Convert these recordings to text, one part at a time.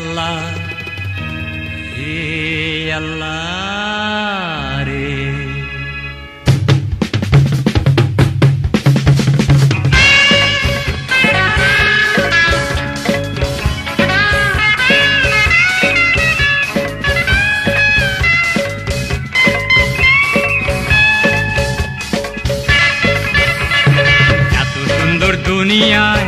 আল্লাহ হে আল্লাহ রে। এত সুন্দর দুনিয়ায়,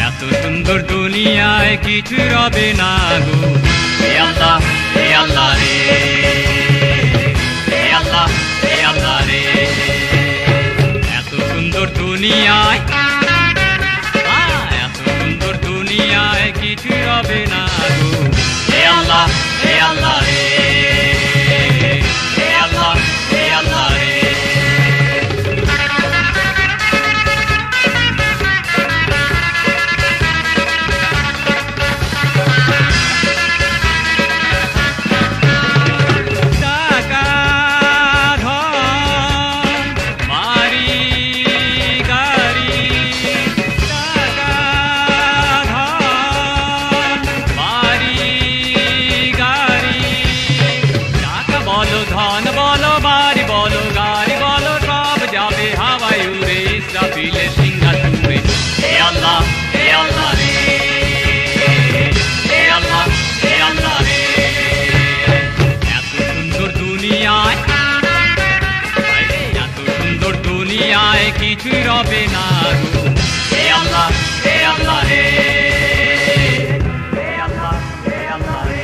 এত সুন্দর দুনিয়ায় কিছু রবে না গো। হে আল্লাহ হে আল্লাহ রে, হে আল্লাহ হে আল্লাহ রে। এত সুন্দর দুনিয়ায়, এত সুন্দর দুনিয়ায় কিছু রবে না গো। হে আল্লাহ হে আল্লাহ রে, হে আল্লাহ হে আল্লাহ রে। ধন বলো বাড়ি বলো গাড়ি বলো সব যাবে হাওয়ায় উড়ে, ইসরাফিলের সিংহাসনে। হে আল্লাহ হে আল্লাহ রে, হে আল্লাহ হে আল্লাহ রে। এত সুন্দর দুনিয়ায়, এত সুন্দর দুনিয়ায় কিছুই রবে না গো। হে আল্লাহ হে আল্লাহ রে, হে আল্লাহ হে আল্লাহ রে।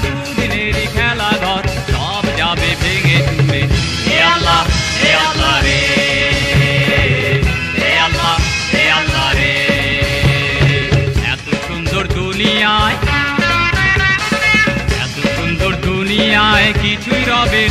দুদিনেরই খেলা ঘর সব যাবে ভেঙে চুরে। হে আল্লাহ হে আল্লাহ রে, হে আল্লাহ হে আল্লাহ রে। এত সুন্দর দুনিয়ায়, এত সুন্দর দুনিয়ায় কিছুই রবে